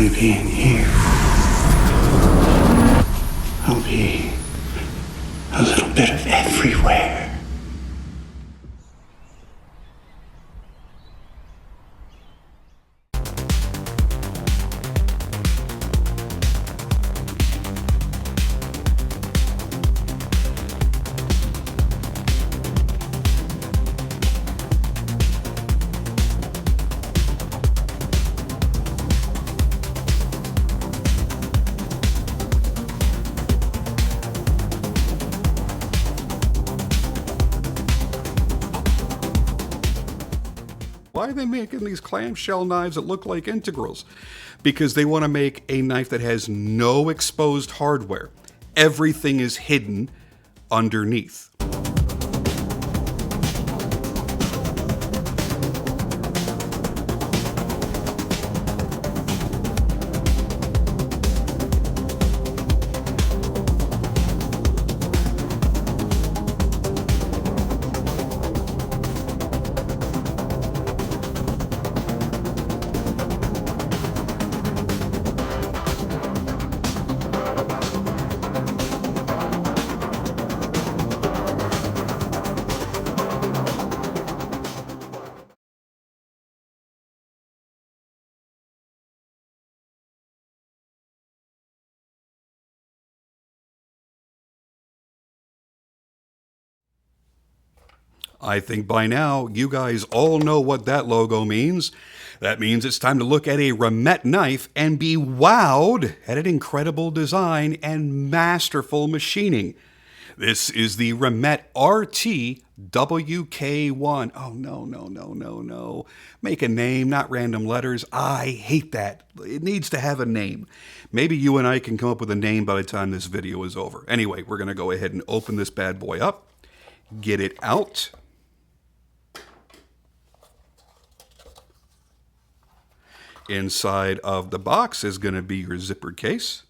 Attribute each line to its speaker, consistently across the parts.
Speaker 1: only be in here, I'll be a little bit of everywhere.
Speaker 2: Why are they making these clamshell knives that look like integrals? Because they want to make a knife that has no exposed hardware. Everything is hidden underneath. I think by now you guys all know what that logo means. That means it's time to look at a Remette knife and be wowed at its incredible design and masterful machining. This is the Remette WK1. Oh, no. Make a name, not random letters. I hate that. It needs to have a name. Maybe you and I can come up with a name by the time this video is over. Anyway, we're going to go ahead and open this bad boy up, get it out. Inside of the box is going to be your zippered case.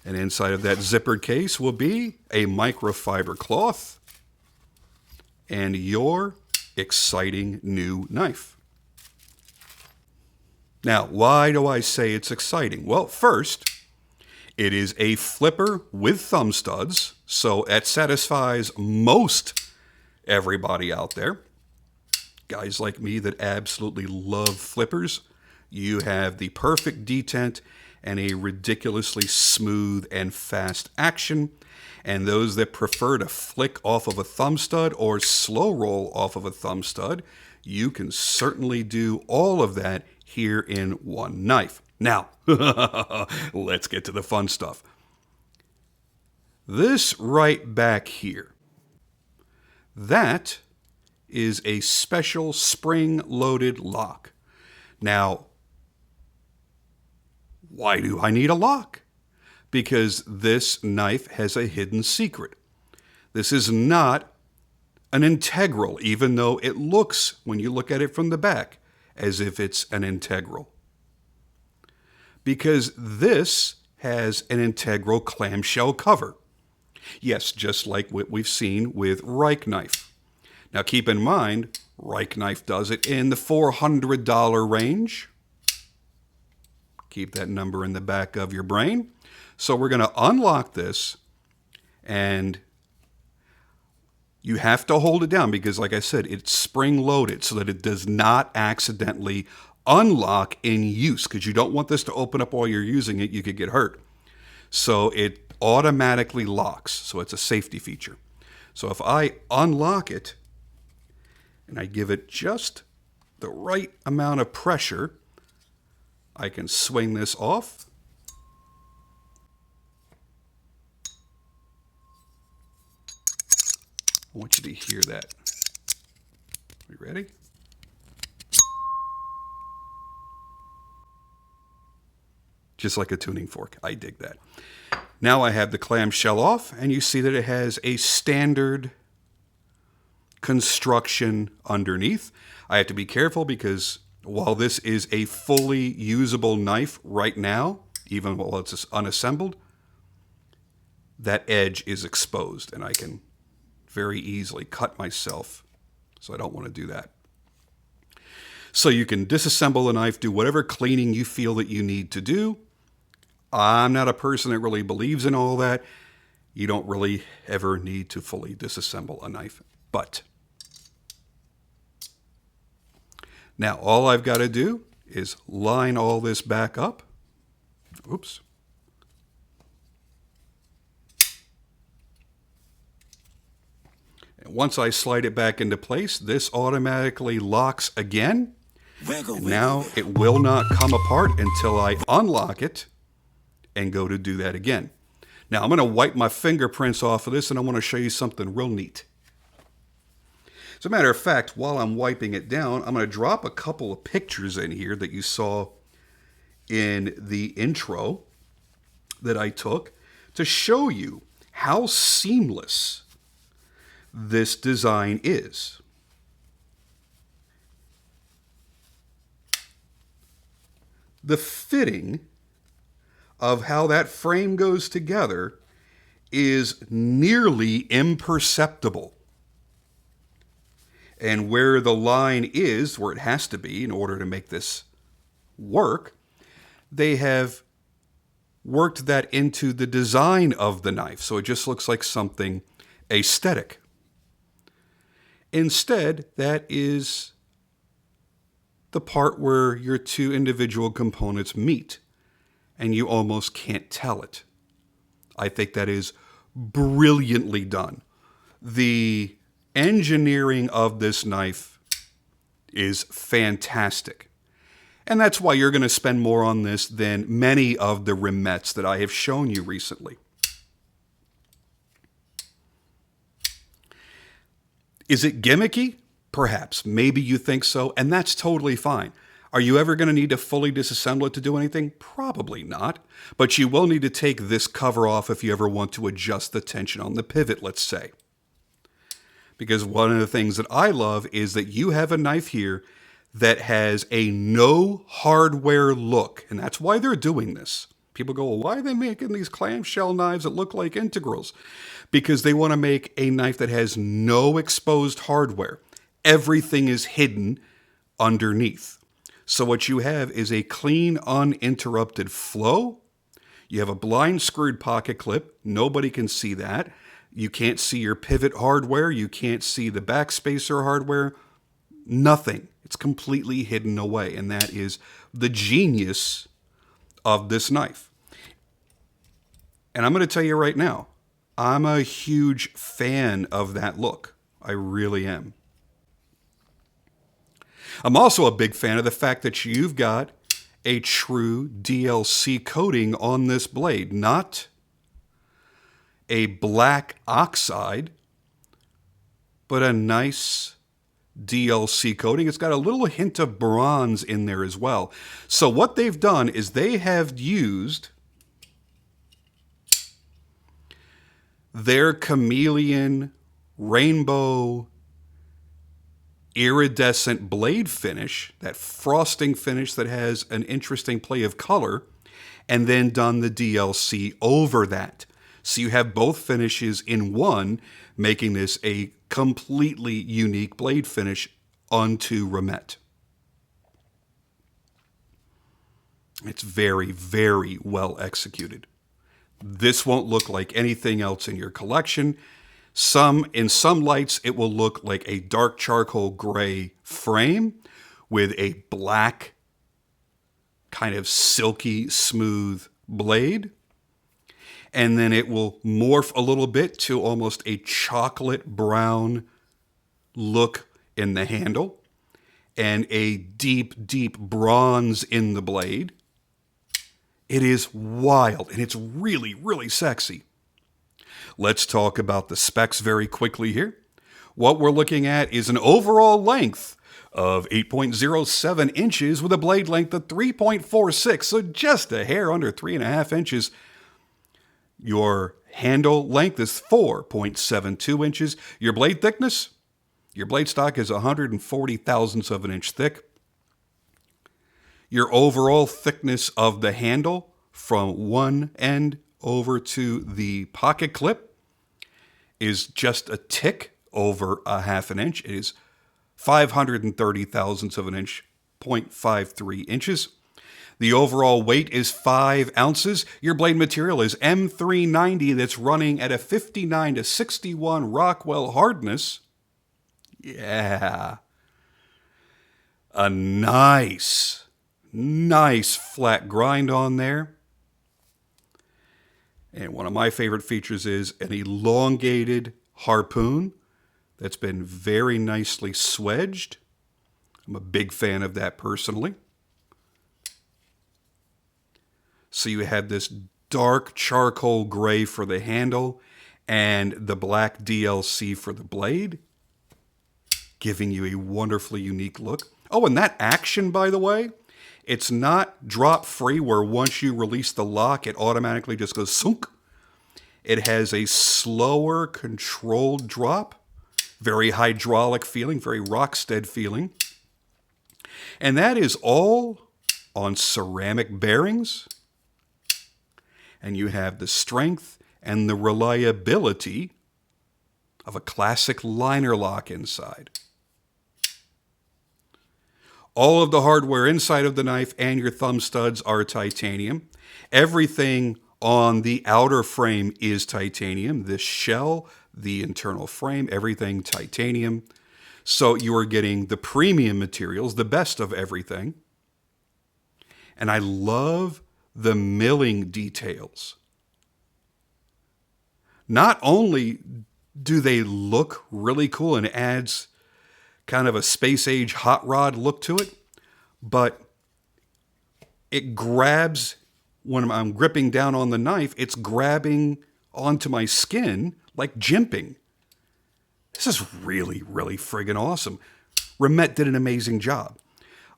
Speaker 2: And inside of that zippered case will be a microfiber cloth and your exciting new knife. Now, why do I say it's exciting? Well, first, it is a flipper with thumb studs, so that satisfies most everybody out there. Guys like me that absolutely love flippers. You have the perfect detent and a ridiculously smooth and fast action. And those that prefer to flick off of a thumb stud or slow roll off of a thumb stud, you can certainly do all of that here in one knife. Now, let's get to the fun stuff. This right back here, that is a special spring-loaded lock. Now, why do I need a lock? Because this knife has a hidden secret. This is not an integral, even though it looks, when you look at it from the back, as if it's an integral. Because this has an integral clamshell cover. Yes, just like what we've seen with Reich knife. Now keep in mind, Reich knife does it in the $400 range. Keep that number in the back of your brain. So we're going to unlock this, and you have to hold it down because, like I said, it's spring-loaded so that it does not accidentally unlock in use, because you don't want this to open up while you're using it. You could get hurt. So it automatically locks, so it's a safety feature. So if I unlock it and I give it just the right amount of pressure, I can swing this off. I want you to hear that. Are you ready? Just like a tuning fork. I dig that. Now I have the clamshell off, and you see that it has a standard construction underneath. I have to be careful because while this is a fully usable knife right now, even while it's unassembled, that edge is exposed, and I can very easily cut myself, so I don't want to do that. So you can disassemble the knife, do whatever cleaning you feel that you need to do. I'm not a person that really believes in all that. You don't really ever need to fully disassemble a knife. But now all I've got to do is line all this back up. Oops. And once I slide it back into place, this automatically locks again. And now it will not come apart until I unlock it and go to do that again. Now I'm going to wipe my fingerprints off of this, and I want to show you something real neat. As a matter of fact, while I'm wiping it down, I'm going to drop a couple of pictures in here that you saw in the intro that I took to show you how seamless this design is. The fitting of how that frame goes together is nearly imperceptible. And where the line is, where it has to be in order to make this work, they have worked that into the design of the knife. So it just looks like something aesthetic. Instead, that is the part where your two individual components meet, and you almost can't tell it. I think that is brilliantly done. The engineering of this knife is fantastic. And that's why you're going to spend more on this than many of the Remettes that I have shown you recently. Is it gimmicky? Perhaps. Maybe you think so, and that's totally fine. Are you ever going to need to fully disassemble it to do anything? Probably not. But you will need to take this cover off if you ever want to adjust the tension on the pivot, let's say. Because one of the things that I love is that you have a knife here that has a no hardware look. And that's why they're doing this. People go, well, why are they making these clamshell knives that look like integrals? Because they want to make a knife that has no exposed hardware. Everything is hidden underneath. So what you have is a clean, uninterrupted flow. You have a blind screwed pocket clip. Nobody can see that. You can't see your pivot hardware. You can't see the backspacer hardware. Nothing. It's completely hidden away. And that is the genius of this knife. And I'm going to tell you right now, I'm a huge fan of that look. I really am. I'm also a big fan of the fact that you've got a true DLC coating on this blade, not a black oxide, but a nice DLC coating. It's got a little hint of bronze in there as well. So what they've done is they have used their chameleon rainbow iridescent blade finish, that frosting finish that has an interesting play of color, and then done the DLC over that. So you have both finishes in one, making this a completely unique blade finish unto Remette. It's very, very well executed. This won't look like anything else in your collection. In some lights, it will look like a dark charcoal gray frame with a black, kind of silky, smooth blade. And then it will morph a little bit to almost a chocolate brown look in the handle and a deep, deep bronze in the blade. It is wild, and it's really, really sexy. Let's talk about the specs very quickly here. What we're looking at is an overall length of 8.07 inches with a blade length of 3.46, so just a hair under 3.5 inches. Your handle length is 4.72 inches. Your blade thickness, your blade stock is 140 thousandths of an inch thick. Your overall thickness of the handle from one end over to the pocket clip is just a tick over a half an inch. It is 530 thousandths of an inch 0.53 inches. The overall weight is 5 ounces. Your blade material is M390 that's running at a 59 to 61 Rockwell hardness. Yeah. A nice flat grind on there. And one of my favorite features is an elongated harpoon that's been very nicely swedged. I'm a big fan of that personally. So you have this dark charcoal gray for the handle and the black DLC for the blade, giving you a wonderfully unique look. Oh, and that action, by the way, it's not drop free where once you release the lock, it automatically just goes sunk. It has a slower, controlled drop, very hydraulic feeling, very Rockstead feeling. And that is all on ceramic bearings. And you have the strength and the reliability of a classic liner lock inside. All of the hardware inside of the knife and your thumb studs are titanium. Everything on the outer frame is titanium. This shell, the internal frame, everything titanium. So you are getting the premium materials, the best of everything. And I love the milling details. Not only do they look really cool and adds kind of a space age hot rod look to it, but it grabs, when I'm gripping down on the knife, it's grabbing onto my skin like jimping. This is really, really friggin' awesome. Remette did an amazing job.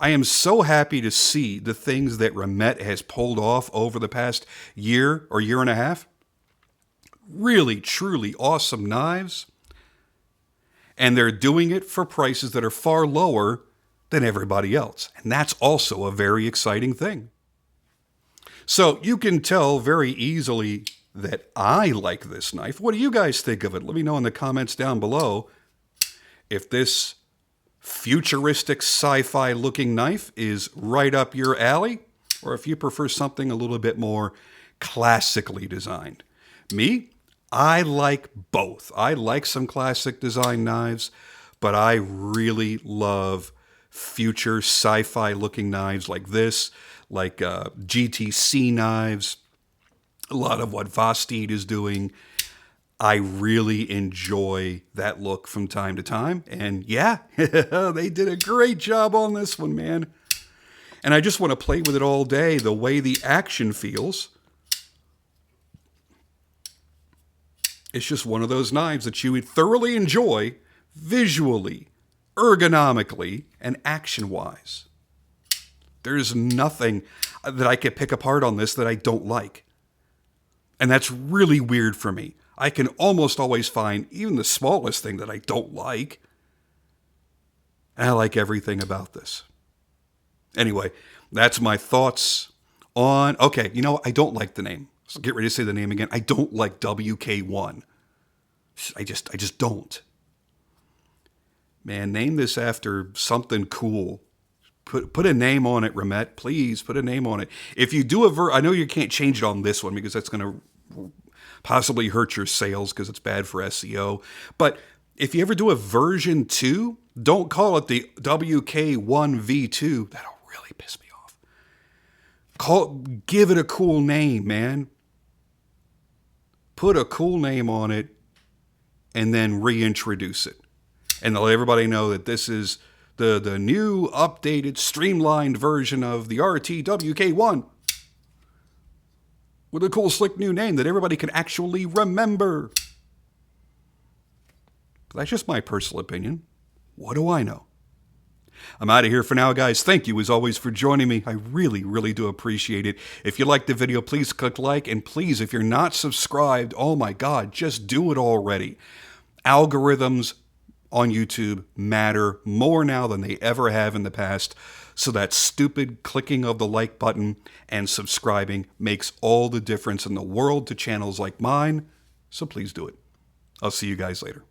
Speaker 2: I am so happy to see the things that Remette has pulled off over the past year or year and a half. Really, truly awesome knives. And they're doing it for prices that are far lower than everybody else. And that's also a very exciting thing. So you can tell very easily that I like this knife. What do you guys think of it? Let me know in the comments down below if this futuristic sci-fi looking knife is right up your alley, or if you prefer something a little bit more classically designed. Me, I like both. I like some classic design knives, but I really love future sci-fi looking knives like this, like GTC knives, a lot of what Vosteed is doing. I really enjoy that look from time to time. And yeah, they did a great job on this one, man. And I just want to play with it all day, the way the action feels. It's just one of those knives that you would thoroughly enjoy visually, ergonomically, and action-wise. There's nothing that I could pick apart on this that I don't like. And that's really weird for me. I can almost always find even the smallest thing that I don't like. And I like everything about this. Anyway, that's my thoughts on... Okay, you know, I don't like the name. So get ready to say the name again. I don't like WK1. I just don't. Man, name this after something cool. Put a name on it, Remette. Please, put a name on it. If you do I know you can't change it on this one because that's going to possibly hurt your sales because it's bad for SEO. But if you ever do a version 2, don't call it the WK1V2. That'll really piss me off. Give it a cool name, man. Put a cool name on it and then reintroduce it. And let everybody know that this is the new, updated, streamlined version of the RTWK1 with a cool, slick new name that everybody can actually remember. But that's just my personal opinion. What do I know? I'm out of here for now, guys. Thank you, as always, for joining me. I really, really do appreciate it. If you liked the video, please click like. And please, if you're not subscribed, oh my God, just do it already. Algorithms on YouTube matter more now than they ever have in the past. So that stupid clicking of the like button and subscribing makes all the difference in the world to channels like mine. So please do it. I'll see you guys later.